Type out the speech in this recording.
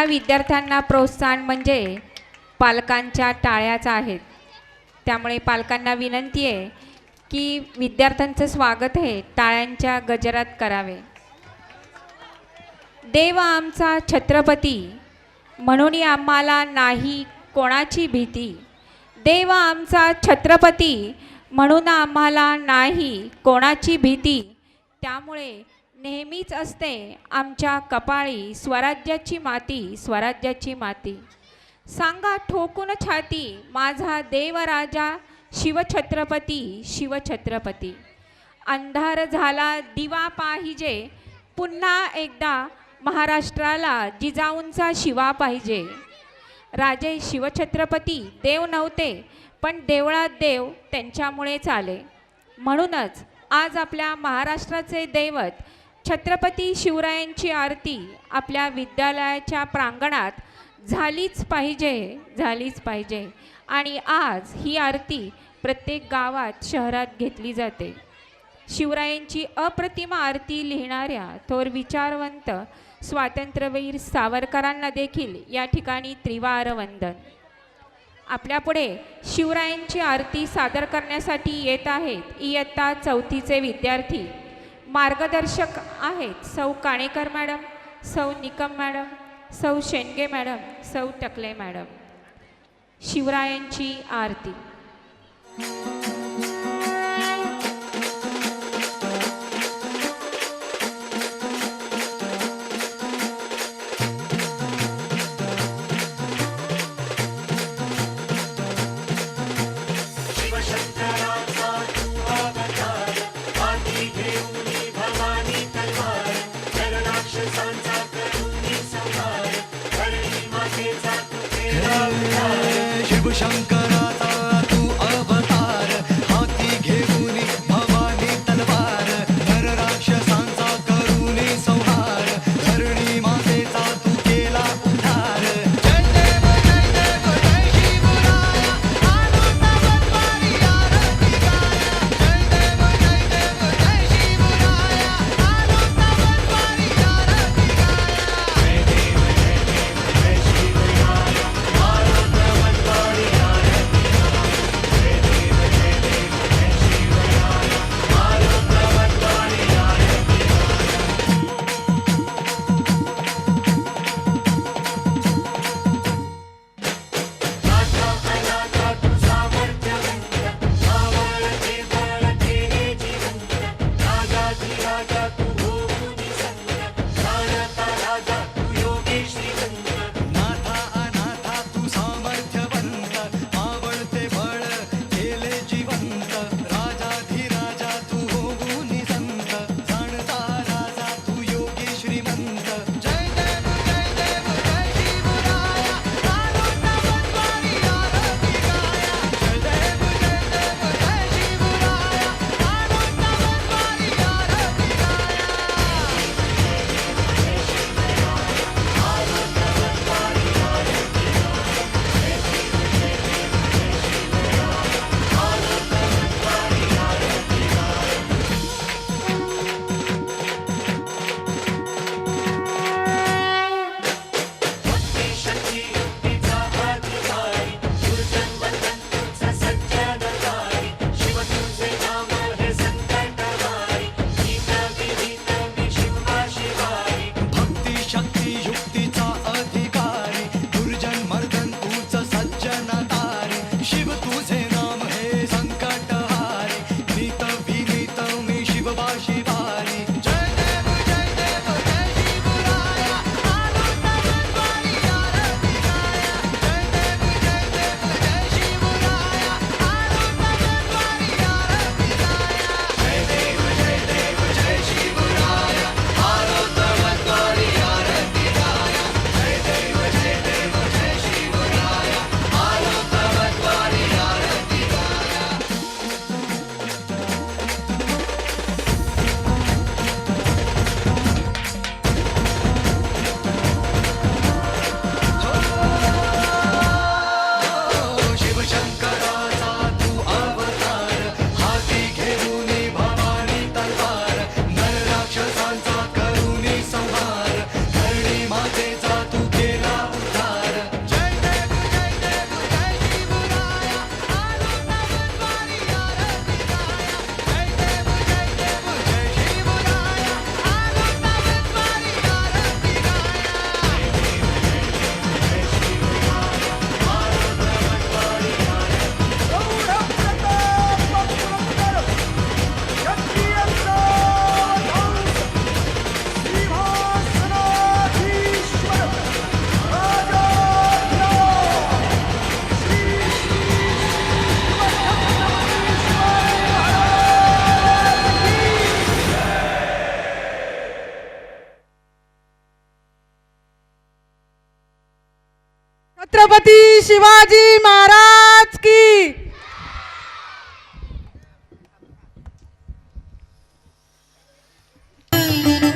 आपल्या विद्यार्थ्यांना प्रोत्साहन म्हणजे पालकांच्या टाळ्याच आहेत. त्यामुळे पालकांना विनंती आहे की विद्यार्थ्यांचं स्वागत हे टाळ्यांच्या गजरात करावे. देव आमचा छत्रपती म्हणून आम्हाला नाही कोणाची भीती. देव आमचा छत्रपती म्हणून आम्हाला नाही कोणाची भीती. त्यामुळे नेहमीच असते आमच्या कपाळी स्वराज्याची माती, स्वराज्याची माती. सांगा ठोकून छाती माझा देवराजा शिवछत्रपती, शिवछत्रपती. अंधार झाला दिवा पाहिजे पुन्हा एकदा महाराष्ट्राला जिजाऊंचा शिवा पाहिजे. राजे शिवछत्रपती देव नव्हते पण देवळात देव त्यांच्यामुळेच आले. म्हणूनच आज आपल्या महाराष्ट्राचे दैवत छत्रपती शिवरायांची आरती आपल्या विद्यालयाच्या प्रांगणात झालीच पाहिजे, झालीच पाहिजे. आणि आज ही आरती प्रत्येक गावात शहरात घेतली जाते. शिवरायांची अप्रतिम आरती लिहिणाऱ्या थोर विचारवंत स्वातंत्र्यवीर सावरकरांना देखील या ठिकाणी त्रिवार वंदन. आपल्यापुढे शिवरायांची आरती सादर करण्यासाठी येत आहेत इयत्ता चौथीचे विद्यार्थी. मार्गदर्शक आहेत सौ काणेकर मॅडम, सौ निकम मॅडम, सौ शेंडगे मॅडम, सौ टकले मॅडम. शिवरायांची आरती. शिवशंकराचा तू अवतार शिवाजी महाराज